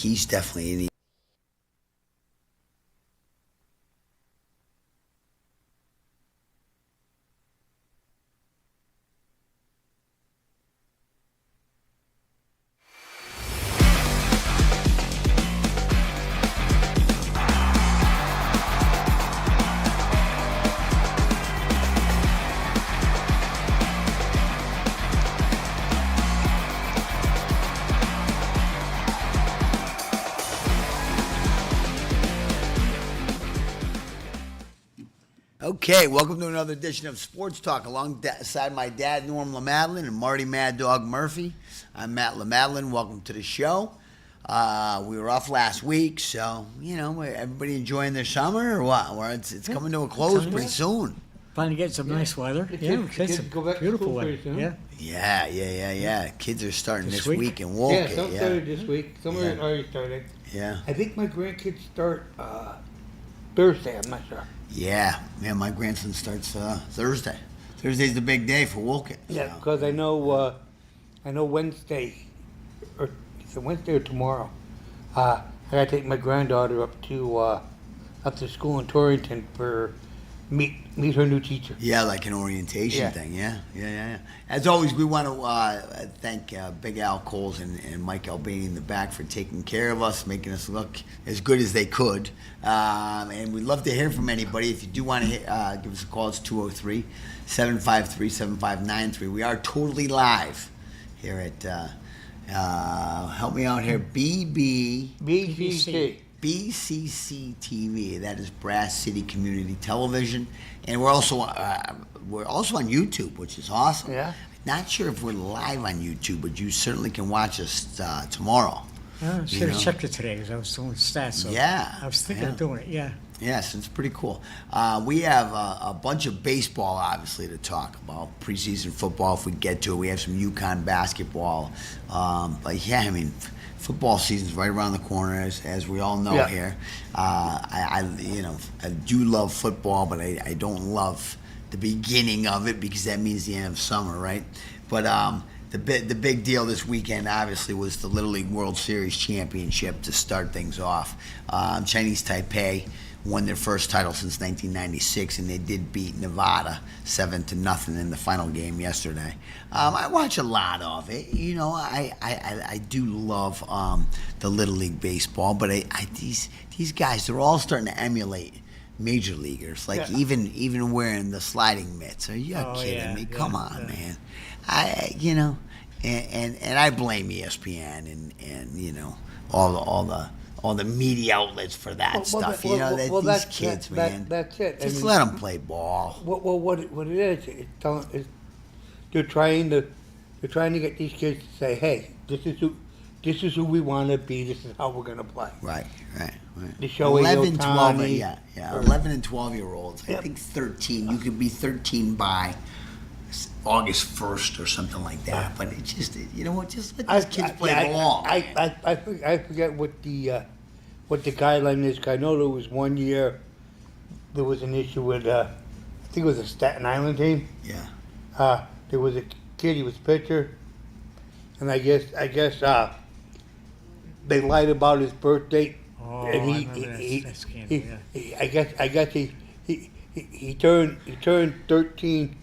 he's definitely in. Okay, welcome to another edition of Sports Talk. Alongside my dad, Norm LaMadeline, and Marty Mad Dog Murphy. I'm Matt LaMadeline. Welcome to the show. We were off last week, so, everybody enjoying their summer or what? It's coming to a close pretty soon. Finally getting some nice weather. Kids go back to beautiful school weather. pretty soon. Yeah. Kids are starting this week in Yeah, Woolgate. some started this week. Some are already started. Yeah. I think my grandkids start Thursday. I'm not sure. Yeah, my grandson starts Thursday. Thursday's the big day for Woolgate. Yeah, because I know Wednesday, or is it Wednesday or tomorrow? I gotta take my granddaughter up to school in Torrington for meet her new teacher. Yeah, like an orientation thing. Yeah. As always, we want to thank Big Al Coles and Mike Albany in the back for taking care of us, making us look as good as they could. And we'd love to hear from anybody. If you do want to give us a call, it's 203-753-7593. We are totally live here at, help me out here, BCC. BCC TV. That is Brass City Community Television, and we're also on YouTube, which is awesome. Yeah. Not sure if we're live on YouTube, but you certainly can watch us tomorrow. I should have checked it today because I was doing stats. So Yeah. I was thinking of doing it. Yeah. Yes, it's pretty cool. We have a bunch of baseball, obviously, to talk about. Preseason football, if we get to it. We have some UConn basketball. But yeah, football season's right around the corner, as we all know here. I do love football, but I don't love the beginning of it because that means the end of summer, right? But the big deal this weekend, obviously, was the Little League World Series championship to start things off. Chinese Taipei won their first title since 1996, and they did beat Nevada 7-0 in the final game yesterday. I watch a lot of it. I do love the Little League baseball, but these guys, they're all starting to emulate major leaguers, even wearing the sliding mitts. Are you kidding me? Come on, man. And I blame ESPN and all the media outlets for that stuff. These kids, man. That's it. Just let them play ball. What it is, they're trying to get these kids to say, hey, this is who we want to be. This is how we're going to play. Right. The show 11, 12, 11 and 12-year-olds. I think 13. You could be 13 by August 1st or something like that. But it's just, just let these kids play ball. I forget what the guideline is. 'Cause I know there was one year there was an issue with I think it was a Staten Island team. Yeah. There was a kid. He was a pitcher, and I guess they lied about his birth date. Oh, And I remember that scandal. I guess he turned 13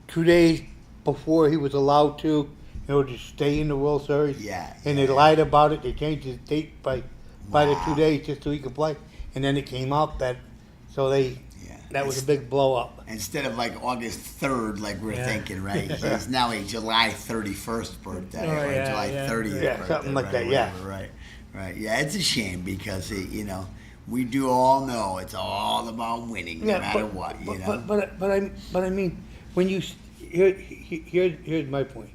2 days before he was allowed to, in order to stay in the World Series. And they lied about it. They changed his date by the 2 days just so he could play. And then it came out that was a big blow up. Instead of like August 3rd, like we're thinking, right? It's now a July 31st birthday, or July 30th birthday. Something like that, Right. Yeah, it's a shame because, we do all know it's all about winning no matter what, But I mean, when here's my point.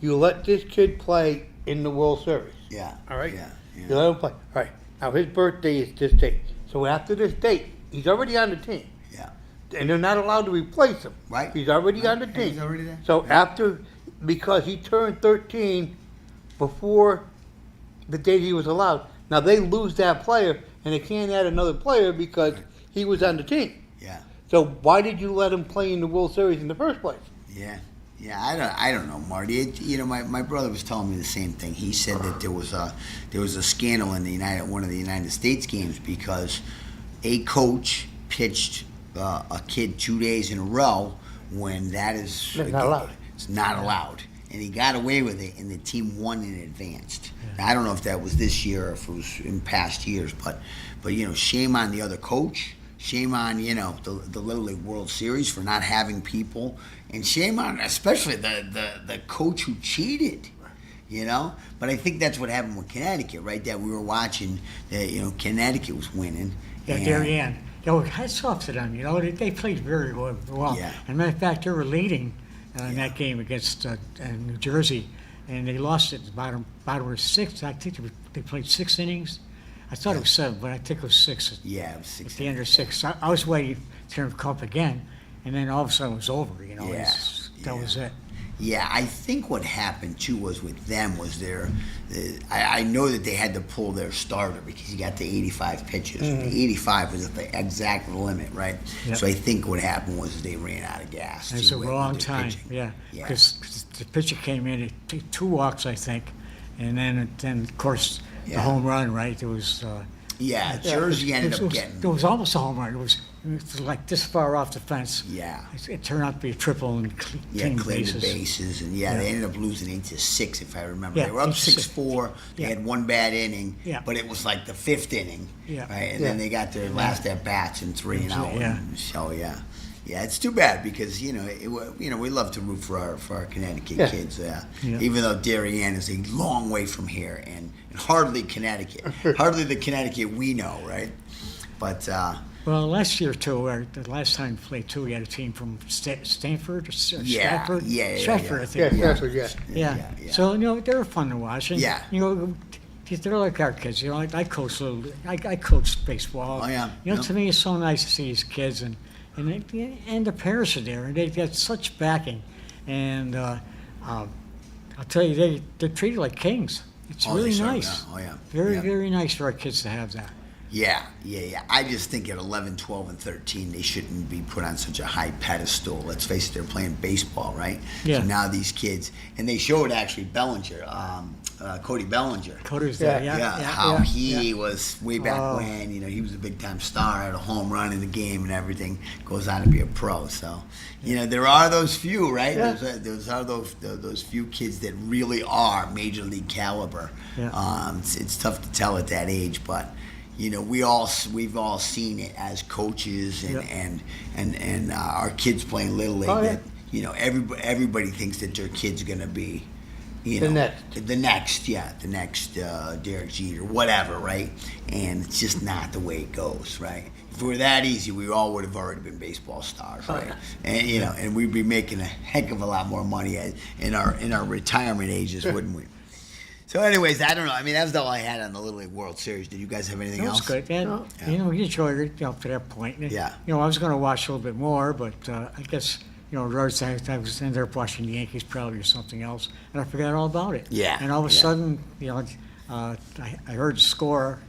You let this kid play in the World Series. Yeah. All right? Yeah. You let him play. All right. Now, his birthday is this date. So after this date, he's already on the team. Yeah. And they're not allowed to replace him. Right. He's already on the team. He's already there. So because he turned 13 before the date he was allowed, now they lose that player, and they can't add another player because he was on the team. Yeah. So why did you let him play in the World Series in the first place? Yeah. Yeah, I don't know, Marty. My brother was telling me the same thing. He said that there was a scandal in one of the United States games because a coach pitched a kid 2 days in a row when that is That's not allowed. It's not allowed, and he got away with it, and the team won and advanced. Now, I don't know if that was this year or if it was in past years, but shame on the other coach. Shame on the Little League World Series for not having people, and shame on especially the coach who cheated. But I think that's what happened with Connecticut, right? That we were watching that Connecticut was winning. Yeah, and- Darien. Hats off to them. They played very well. Yeah. As a matter of fact, they were leading in that game against New Jersey, and they lost it bottom of sixth. I think they played 6 innings. I thought it was 7, but I think it was 6. Yeah, it was 6. At the end of 6, I was waiting to turn come up again, and then all of a sudden it was over. That was it. Yeah, I think what happened too was with them was I know that they had to pull their starter because he got to 85 pitches. The 85 was at the exact limit, right? Yep. So I think what happened was they ran out of gas. It's a with wrong their time, pitching. yeah. Yeah. Because the pitcher came in, he took 2 walks, I think, and then of course the Yeah. home run, right? It was. Yeah, Jersey ended up It getting. was almost a home run. It was like this far off the fence. Yeah. It turned out to be a triple and clean Cleared bases. the bases, and they ended up losing 8-6, if I remember. Yeah, They were up 8-6. 6-4. They Yeah. had one bad inning, Yeah. but it was like the 5th inning, Yeah. right? And then they got their last at bats and 3 and out. Yeah. So yeah, it's too bad because we love to root for our Connecticut Yeah. kids. Yeah. Even though Darien is a long way from here and hardly Connecticut, hardly the Connecticut we know, right? But. Well, last year too, or the last time we played too, we had a team from Stanford or Stratford. Yeah. Stratford, I Yeah, think. Stratford, yeah. Yeah. So they were fun to watch, and Yeah. they're like our kids. I coached baseball. Oh, yeah. To me, it's so nice to see these kids, and the parents are there, and they get such backing, and I'll tell you, they're treated like kings. It's Oh, they really certainly nice. are. Oh, yeah. Very, Yeah. very nice for our kids to have that. Yeah. I just think at 11, 12, and 13, they shouldn't be put on such a high pedestal. Let's face it, they're playing baseball, right? Yeah. So now these kids, and they showed actually Bellinger, Cody Bellinger. Cody's there, How he yeah. was way back Oh. when, he was a big time star, had a home run in the game and everything, goes on to be a pro. So, there are those few, right? Yeah. Those are those few kids that really are major league caliber. Yeah. It's tough to tell at that age, but we've all seen it as coaches and our kids playing little league. Oh, yeah. That everybody thinks that their kid's gonna be The next. the next Derek Jeter, whatever, right? And it's just not the way it goes, right? If it were that easy, we all would have already been baseball stars, right? And and we'd be making a heck of a lot more money in our retirement ages, wouldn't we? So, anyways, I don't know. I mean, that was all I had on the Little League World Series. Did you guys have anything It was else? good. And, we enjoyed it up to that point. And, Yeah. I was going to watch a little bit more, but I guess, I was ended up watching the Yankees probably or something else, and I forgot all about it. Yeah, And all of a yeah. sudden, I heard the score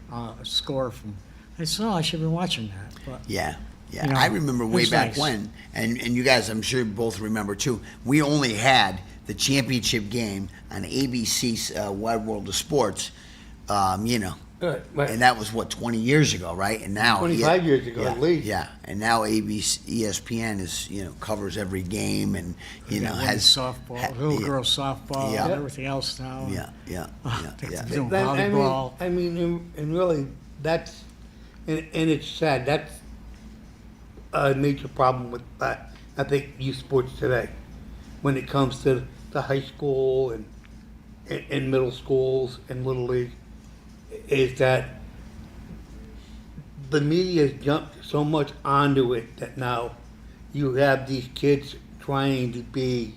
from, I said, I should have been watching that. But, Yeah. You know, I remember it way was back nice. when, and you guys, I'm sure both remember too, we only had the championship game on ABC's Wide World of Sports, Right. and that was, 20 years ago, right? And now 25 years ago, yeah, at least. Yeah, and now ESPN is, covers every game and, has softball, little girl softball, Yeah. and everything else now. Yeah. They're doing That- volleyball. I mean, and really, that's, and it's sad. That's a major problem with, I think, youth sports today, when it comes to the high school and middle schools and little league, is that the media has jumped so much onto it that now you have these kids trying to be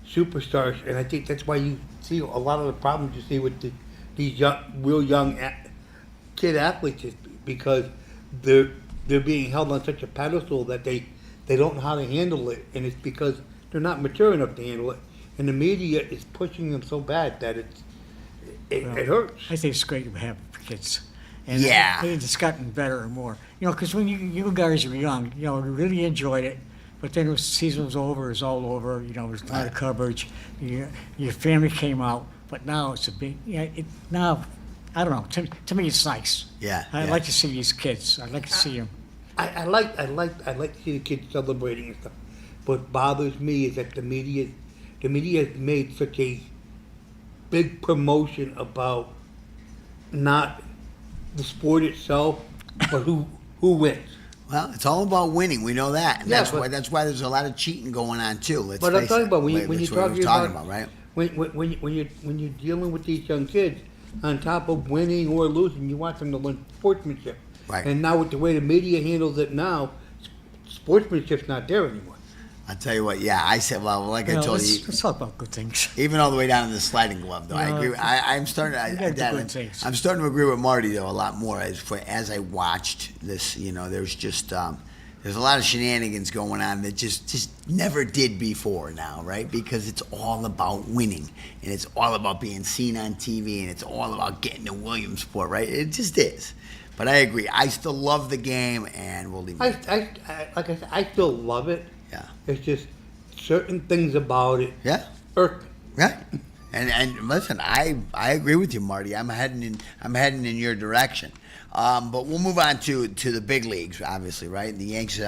superstars, and I think that's why you see a lot of the problems you see with these real young kid athletes, is because they're being held on such a pedestal that they don't know how to handle it, and it's because they're not mature enough to handle it, and the media is pushing them so bad that it hurts. I think it's great to have kids. And Yeah. I think it's gotten better and more. Because when you guys were young, we really enjoyed it. But then the season was over, it was all over, you know, it was a lot of coverage. Your family came out, but now it's a big, now, I don't know, to me it's nice. Yeah, I yeah. like to see these kids. I'd like to see them. I like to see the kids celebrating and stuff. What bothers me is that the media has made such a big promotion about not the sport itself, but who wins. Well, it's all about winning. We know that, and Yeah, that's why there's a lot of cheating going on too. Let's But I'm face talking it. about when That's you're what we're talking about, right? when you're dealing with these young kids, on top of winning or losing, you want them to learn sportsmanship. Right. And now with the way the media handles it now, sportsmanship's not there anymore. I'll tell you what. Yeah, I said. Well, like I Well, told let's, you, let's talk about good things. even all the way down to the sliding glove, though. I No, agree. I'm starting. you gotta do good things. I'm starting to agree with Marty though a lot more as I watched this. You know, there's just there's a lot of shenanigans going on that just never did before now, right? Because it's all about winning, and it's all about being seen on TV, and it's all about getting to Williamsport, right? It just is. But I agree. I still love the game, and we'll leave. Like I said, I still love it. Yeah. It's just certain things about it Yeah. irk me. Yeah, and listen, I agree with you, Marty. I'm heading in your direction. But we'll move on to the big leagues, obviously, right? The Yankees.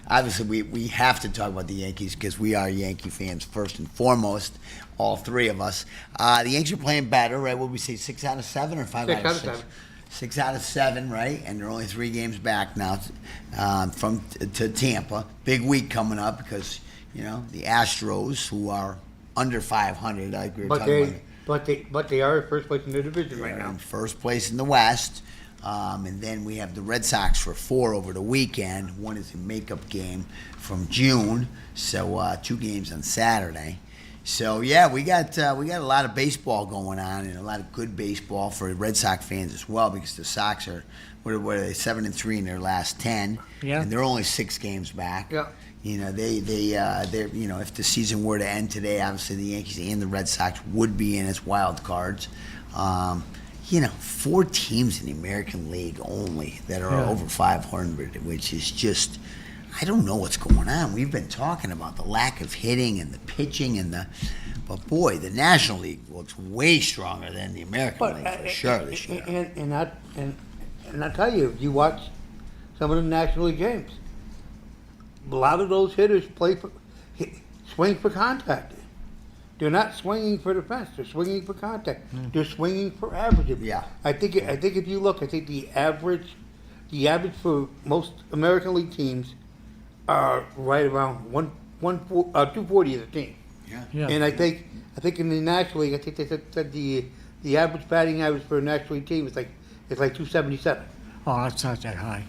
Obviously, we have to talk about the Yankees because we are Yankee fans first and foremost. All three of us. The Yankees are playing better, right? What would we say, 6 out of 7 or 5 6 out of 6? 6 out of 7, right? And they're only 3 games back now to Tampa. Big week coming up because you know the Astros, who are under 500, like we were talking about. But they are first place in the division right They're now. in first place in the West. And then we have the Red Sox for 4 over the weekend. One is a makeup game from June, so 2 games on Saturday. So yeah, we got a lot of baseball going on and a lot of good baseball for Red Sox fans as well because the Sox are what are they 7-3 in their last 10, Yeah. and they're only 6 games back. Yeah. You know they're you know if the season were to end today, obviously the Yankees and the Red Sox would be in as wild cards. You know, 4 teams in the American League only that are Yeah. over 500, which is just, I don't know what's going on. We've been talking about the lack of hitting and the pitching but boy, the National League looks way stronger than the American League for sure this year. And I tell you, if you watch some of the National League games, a lot of those hitters swing for contact. They're not swinging for the fence. They're swinging for contact. They're swinging for average. Yeah. I think if you look, I think the average for most American League teams are right around 240 as a team. Yeah. Yeah. And I think in the National League, I think they said the average batting average for a National League team is like 277. Oh, that's not that high.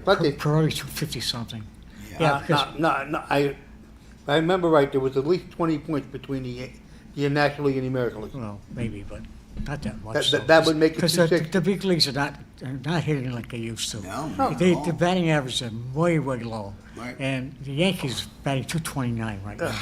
But they, Probably 250 something. Yeah. Yeah, because no, I remember right. There was at least 20 points between the National League and the American League. well, maybe, but not that much. That would make it because 260. the big leagues are not hitting like they used to. No, No. The batting average is way low, Right. and the Yankees batting 229 right now.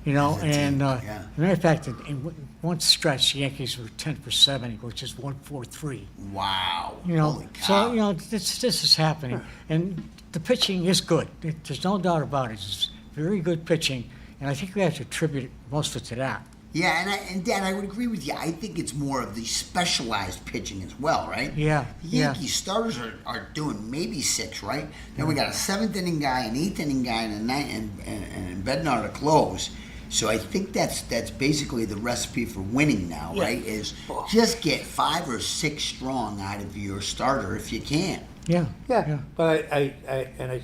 You know, That's a and team, as yeah. a matter of fact, in one stretch, the Yankees were 10 for 70, which is 143. Wow. You know, Holy cow. so you know this is happening, and the pitching is good. There's no doubt about it. It's very good pitching, and I think we have to attribute most of it to that. Yeah, and Dan, I would agree with you. I think it's more of the specialized pitching as well, right? Yeah, The yeah. Yankees starters are doing maybe 6, right? Then we got a 7th inning guy, an 8th inning guy, and a 9th and Bednar to close. So I think that's basically the recipe for winning now, Yeah. right? Is just get 5 or 6 strong out of your starter if you can. Yeah, Yeah, but And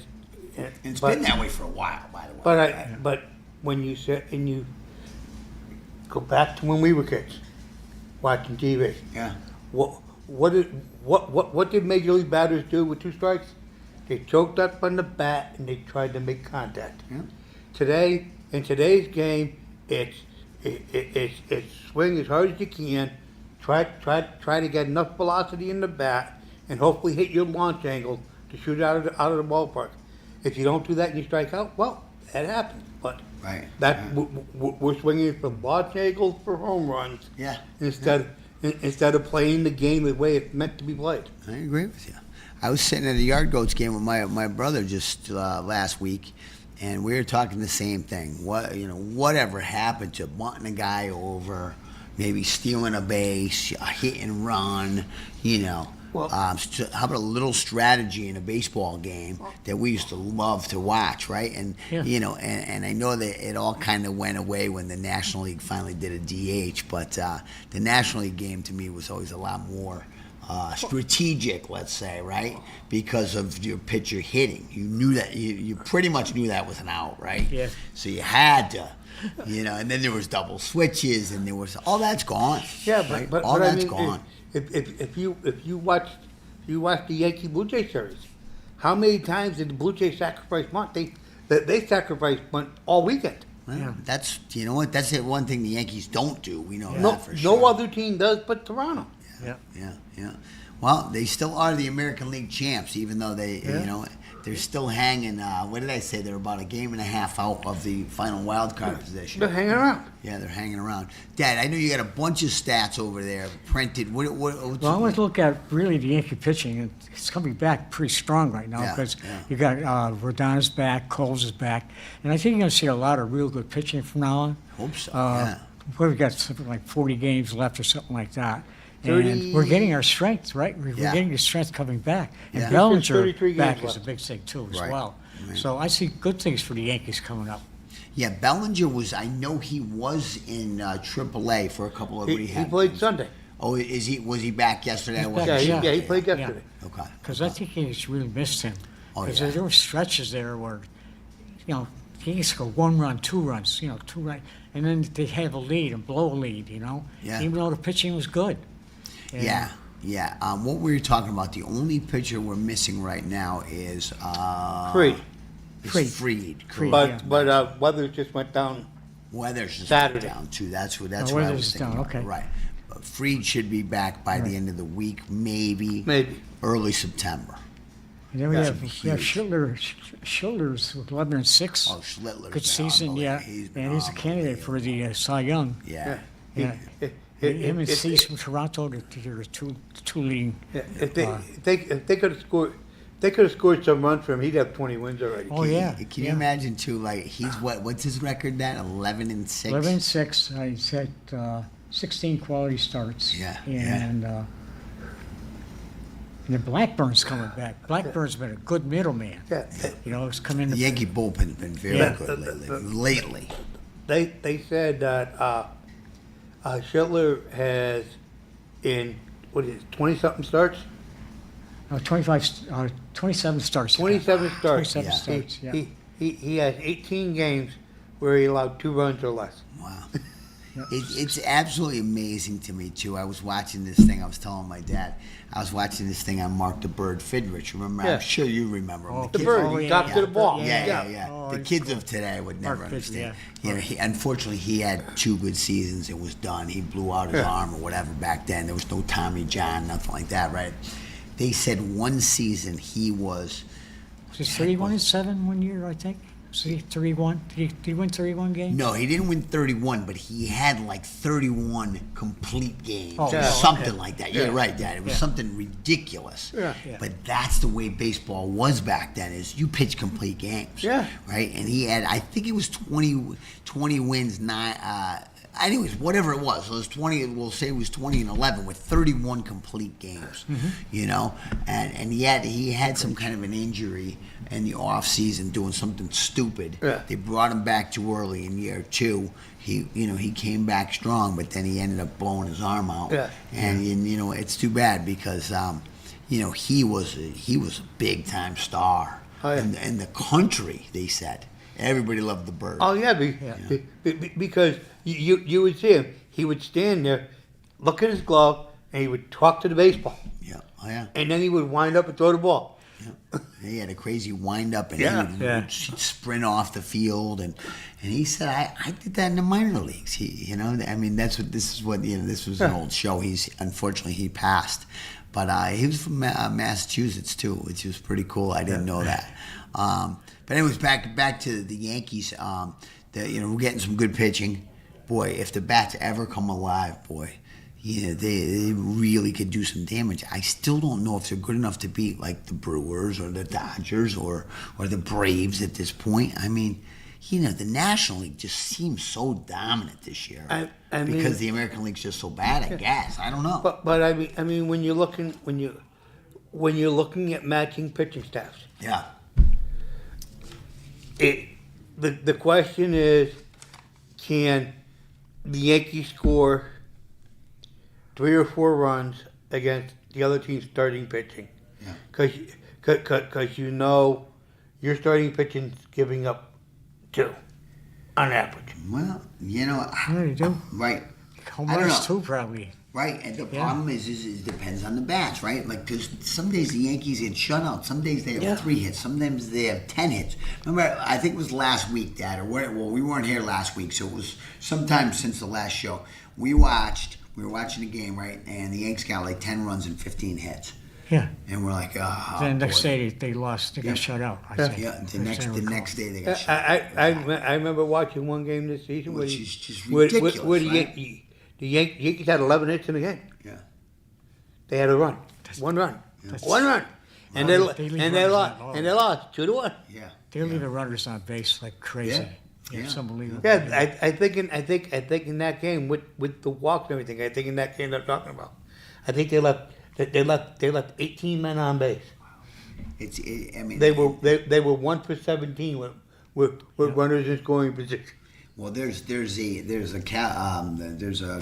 it's been that way for a while, by the way. But when you sit and you go back to when we were kids, watching TV, Yeah. what did Major League batters do with 2 strikes? They choked up on the bat and they tried to make contact. Yeah. In today's game, it's swing as hard as you can, try to get enough velocity in the bat, and hopefully hit your launch angle to shoot out of the ballpark. If you don't do that and you strike out, well, that happens. But Right. we're swinging for launch angles for home runs Yeah. instead of playing the game the way it's meant to be played. I agree with you. I was sitting at a Yard Goats game with my brother just last week, and we were talking the same thing. Whatever happened to bunting a guy over, maybe stealing a base, a hit and run, Well- how about a little strategy in a baseball game that we used to love to watch, right? And Yeah. and I know that it all kind of went away when the National League finally did a DH, but the National League game to me was always a lot more strategic, let's say, right? Because of your pitcher hitting. You knew that, you pretty much knew that was an out, right? Yeah. So you had to, and then there was double switches, and there was, all that's gone. Yeah, right? but all I that's mean, gone. If you watch the Yankee Blue Jay series, how many times did the Blue Jays sacrifice bunt? They sacrificed bunt all weekend. Well, Yeah. that's, that's the one thing the Yankees don't do. We know No, that for sure. no other team does but Toronto. Yeah. Yeah. Well, they still are the American League champs, even though they, Yeah. they're still hanging. What did I say? They're about a game and a half out of the final wild card position. They're hanging around. Yeah, they're hanging around. Dad, I know you got a bunch of stats over there printed. What's Well, I want to look at really the Yankee pitching, and it's coming back pretty strong right now Yeah, because yeah. you got Rodon's back, Coles is back, and I think you're going to see a lot of real good pitching from now on. Hope so. We've got something like 40 games left or something like that. 30 And we're getting our strength, right? We're Yeah. getting the strength coming back. And Yeah. Bellinger 33 games back is left. a big thing, too, as Right. well. Right. So I see good things for the Yankees coming up. Yeah, Bellinger was. I know he was in AAA for a couple of. He played Sunday. Oh, is he? Was he back yesterday? I He's wasn't back, sure. Yeah, he played yesterday. Okay. Because I think he's really missed him. Oh, Because yeah. there were stretches there where, he used to go 1 run, 2 runs, 2 run, and then they have a lead and blow a lead, Yeah. even though the pitching was good. And Yeah. What we were talking about, the only pitcher we're missing right now is Freed. Freed. Freed. Correct. But Weathers just went down. Weathers just Saturday. went down too. That's what I was Weathers is thinking. down, about. okay. Right. But Freed should be back by the Right. end of the week, maybe Maybe. early September. And then we That's have huge. Schiller's with 11 and 6. Oh, Schlittler's Good been season, yeah. unbelievable. Been And he's a candidate for the Cy Young. Yeah. Yeah. Him and If- Cease from Toronto, the two leading. Yeah, if they could have scored some runs for him, he'd have 20 wins already. Oh, yeah. Can you yeah. imagine too? Like he's what's his record? That 11 and 6. 11 and 6. He's had 16 quality starts. Yeah, And then Blackburn's coming back. Blackburn's been a good middleman. Yeah, He's come in. The Yankee bullpen's been very Yeah. good lately. they said that Schiller has in 20-something starts, 27 starts. 27 starts. 27 Yeah. starts. Yeah. He has 18 games where he allowed 2 runs or less. Wow. It's absolutely amazing to me too. I was watching this thing. I was telling my dad. I was watching this thing on Mark the Bird Fidrich. Remember? Yeah. I'm sure you remember him. Oh, The kids- bird, Oh, he yeah, drops yeah. to the ball. Yeah. Oh, The he's kids cool. of today would never Mark Fidrich, understand. yeah. Unfortunately, he had 2 good seasons. It was done. He blew out his Yeah. arm or whatever back then. There was no Tommy John, nothing like that, right? They said one season he was. Was it 31 and 7 one year, I think? Was he 31? Did he win 31 games? No, he didn't win 31, but he had like 31 complete games Oh, or yeah, something okay. like that. Yeah. You're right, Dad. It was Yeah. something ridiculous. Yeah. Yeah. But that's the way baseball was back then, is you pitch complete games. Yeah. Right? And he had, I think it was 20 wins, 9, anyways, whatever it was. So it was 20, we'll say it was 20 and 11 with 31 complete games, and yet he had some kind of an injury in the off season doing something stupid. Yeah. They brought him back too early in year 2. He came back strong, but then he ended up blowing his arm out. Yeah. And it's too bad because he was a big time star. Oh, yeah. in the country, they said. Everybody loved the Bird. Oh yeah, because you would see him. He would stand there, look at his glove, and he would talk to the baseball, Yeah. Oh yeah. and then he would wind up and throw the ball. Yeah. He had a crazy wind up and Yeah. he would Yeah. sprint off the field and he said I did that in the minor leagues. This was an old show. Unfortunately he passed. But he was from Massachusetts too, which was pretty cool. I didn't know that. But anyways, back to the Yankees. We're getting some good pitching. Boy, if the bats ever come alive, boy, they really could do some damage. I still don't know if they're good enough to beat like the Brewers or the Dodgers or the Braves at this point. I mean, the National League just seems so dominant this year I mean, because the American League's just so bad. I guess I don't know. But I mean, when you're looking at matching pitching staffs, Yeah, the question is, can the Yankees score 3 or 4 runs against the other team's starting pitching? Yeah. Because your starting pitching's giving up 2 on average. well, Yeah, they do. right. Home I don't runs know. too, probably. Right, and the Yeah. problem is it depends on the bats, right? Like, because some days the Yankees get shut out. Some days they have Yeah. 3 hits. Sometimes they have 10 hits. Remember, I think it was last week, Dad, well, we weren't here last week, so it was sometime since the last show. We were watching the game, right? And the Yankees got like 10 runs and 15 hits. Yeah. And we're like, oh, Then the next boy. day they lost. They Yeah. got shut out. I Yeah. think. Yeah, the next day they got shut I out. remember watching one game this season Which is just where ridiculous, the right? Yankees had 11 hits in the game. Yeah. They had a run, 1 run, That's- 1 run, and They they leave runners lost, on and they lost 2-1. Yeah. They're leaving runners on base like crazy. Yeah. It's unbelievable. Yeah, I think in that game with the walks and everything, I think in that game they're talking about, I think they left 18 men on base. I mean, They were 1 for 17 with runners in scoring position. Well, there's a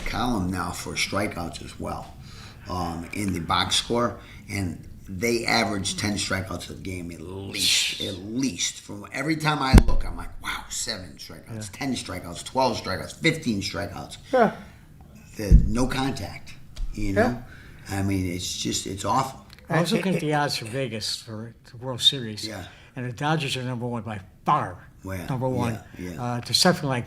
column now for strikeouts as well, in the box score, and they average 10 strikeouts a game at least. At least from every time I look, I'm like, wow, 7 strikeouts, 10 strikeouts, 12 strikeouts, 15 strikeouts. Yeah. No contact. Yeah. I mean, it's awful. I was looking at the odds for Vegas for the World Series. Yeah. And the Dodgers are number 1 by far. Well, Number 1. yeah. To something like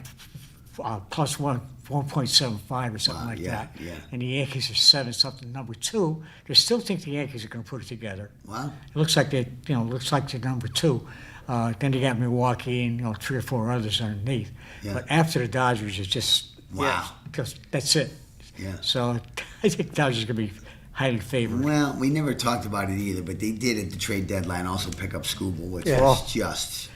plus 1.75 or something like yeah, that. yeah. And the Yankees are 7 something. Number 2. They still think the Yankees are going to put it together. Wow. It looks like they're number 2. Then you got Milwaukee and 3 or 4 others underneath. Yeah. But after the Dodgers, it's just Wow. that's it. Yeah. So I think the Dodgers are going to be highly favored. Well, we never talked about it either, but they did at the trade deadline also pick up Scooble, which Yeah. was just,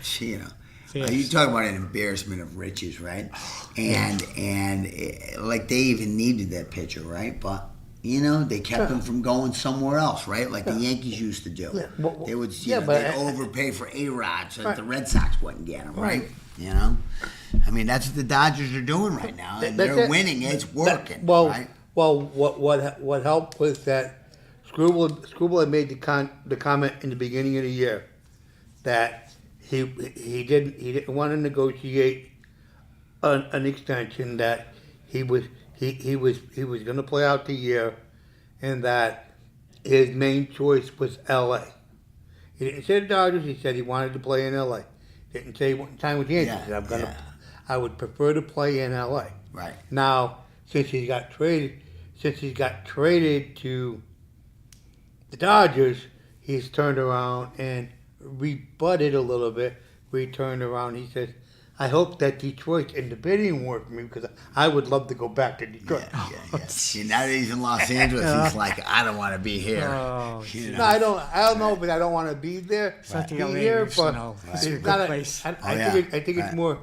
Yes. you talk about an embarrassment of riches, right? And like they even needed that pitcher, right? But they kept him from going somewhere else, right? Like the Yankees used to do. Yeah, well, They would, yeah, but they'd overpay for A-Rod so that Right. the Red Sox wouldn't get him, right? Right. I mean, that's what the Dodgers are doing right now, and That's they're it. winning. It's working, Well, right? what helped was that Scrooble had made the comment in the beginning of the year that he didn't want to negotiate an extension, that he was going to play out the year, and that his main choice was L.A. He didn't say the Dodgers. He said he wanted to play in L.A. Didn't say he wanted time with the Yankees. He said, I would prefer to play in L.A. Right. Now, since he got traded to the Dodgers, he's turned around and rebutted a little bit. He turned around. He says, I hope that Detroit's in the bidding war for me because I would love to go back to Detroit. Yeah. See, now that he's in Los Angeles, he's like, I don't want to be here. Oh, No, I don't know, but I don't want to be there. not the Be LA here, Leafs, but no. it's It's a not good a- place. I think it's more.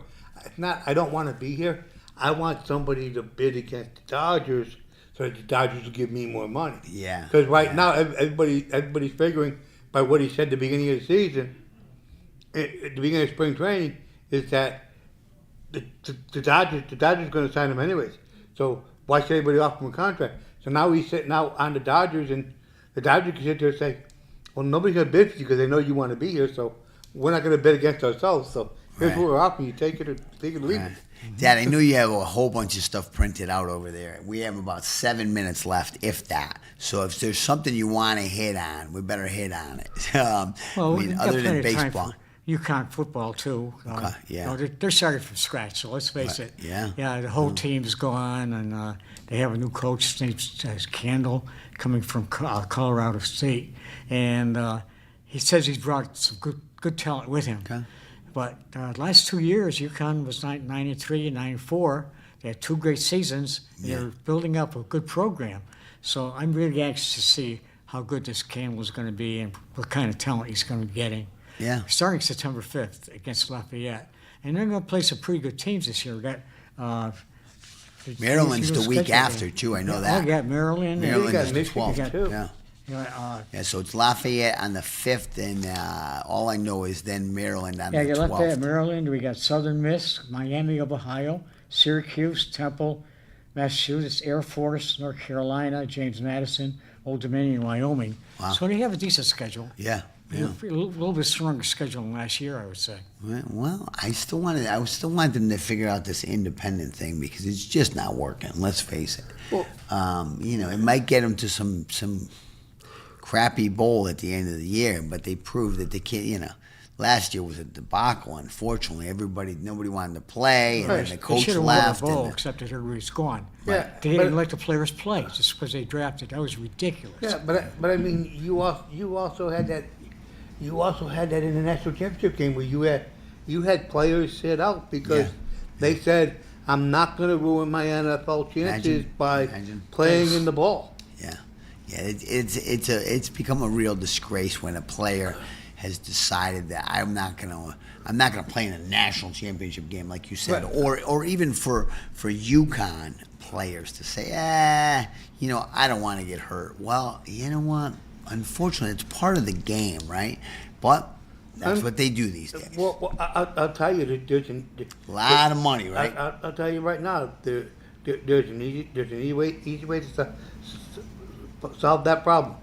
It's not. I don't want to be here. I want somebody to bid against the Dodgers so that the Dodgers will give me more money. Yeah. Because right now, everybody's figuring by what he said at the beginning of the season, at the beginning of spring training, is that the Dodgers are going to sign him anyways. So why should anybody offer him a contract? So now he's sitting out on the Dodgers, and the Dodgers can sit there and say, well, nobody's going to bid for you because they know you want to be here, so we're not going to bid against ourselves. So here's what we're offering you. Take it or leave it. Dad, I knew you have a whole bunch of stuff printed out over there. We have about 7 minutes left, if that. So if there's something you want to hit on, we better hit on it. Well, I mean, we've got other than plenty of time baseball. for UConn football too. Okay, yeah. They're starting from scratch. So let's face it. yeah. Yeah, the whole team's gone, and they have a new coach named Candle coming from Colorado State, and he says he's brought some good talent with him. Okay. But last 2 years, UConn was 9-3 and 9-4. They had 2 great seasons. And Yeah. they're building up a good program. So I'm really anxious to see how good this Campbell is going to be and what kind of talent he's going to be getting. Yeah. Starting September 5th against Lafayette. And they're going to play some pretty good teams this year. We got Maryland's the week schedule after, game. too. I know Oh, that. yeah, Maryland. They Maryland got is the Michigan 12th. too. Yeah. You know, Yeah, so it's Lafayette on the 5th, and all I know is then Maryland on yeah, the you 12th. Lafayette, Maryland. We got Southern Miss, Miami of Ohio, Syracuse, Temple, Massachusetts, Air Force, North Carolina, James Madison, Old Dominion, Wyoming. Wow. So they have a decent schedule. Yeah, yeah. A little bit stronger schedule than last year, I would say. Well, I still want them to figure out this independent thing because it's just not working. Let's face it. Well, It might get them to some crappy bowl at the end of the year, but they proved that they can't. Last year was a debacle. Unfortunately, nobody wanted to play, and then the They coach should have won the left. bowl, And except that everybody's gone. Yeah, They didn't but- let the players play just because they drafted. That was ridiculous. yeah, but I mean, you also had that international championship game where you had players sit out because Yeah. they said, "I'm not going to ruin my NFL chances by playing in the ball." yeah, it's become a real disgrace when a player has decided that I'm not gonna play in a national championship game like you said, Right. or even for UConn players to say, I don't want to get hurt. Well, you know what? Unfortunately, it's part of the game, right? But that's what they do these days. Well, I'll tell you that there's A lot of money, right? I'll tell you right now, there's an easy way to solve that problem.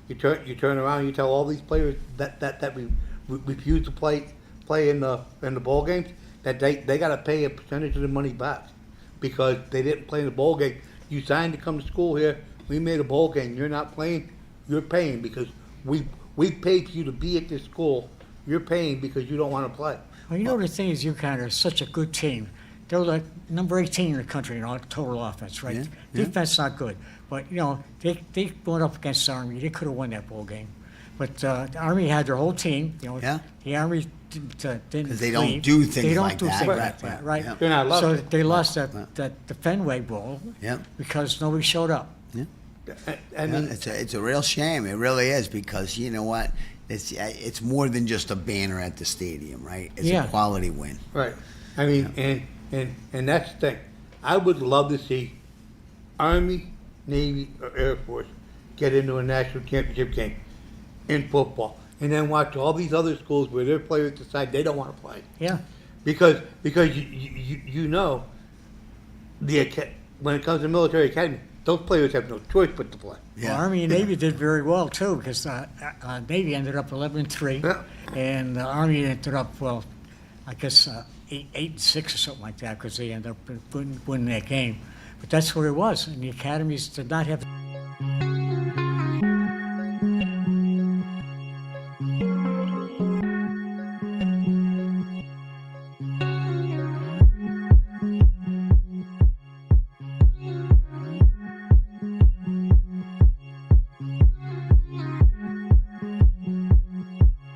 You turn around, you tell all these players that we refuse to play in the bowl games that they got to pay a percentage of the money back because they didn't play in the bowl game. You signed to come to school here. We made a bowl game. You're not playing. You're paying because we paid for you to be at this school. You're paying because you don't want to play. Well, the thing is, UConn are such a good team. They're like number 18 in the country in total offense, right? Yeah, yeah. Defense not good, but they went up against Army. They could have won that bowl game, but the Army had their whole team. Yeah. The Army didn't 'Cause they don't leave. do things They don't like do that, things right, like that, right, right? yeah. They're not allowed So to. they lost the Fenway Bowl Yeah. because nobody showed up. I mean, It's a real shame. It really is because you know what? It's more than just a banner at the stadium, right? It's Yeah. a quality win. right. I mean, and that's the thing. I would love to see Army, Navy, or Air Force get into a national championship game in football, and then watch all these other schools where their players decide they don't want to play Yeah. because you know when it comes to military academy, those players have no choice but to play. Yeah. Well, Army and Navy did very well too because Navy ended up 11-3, Yeah. and the Army ended up I guess 8-6 or something like that because they ended up winning that game. But that's what it was, and the academies did not have.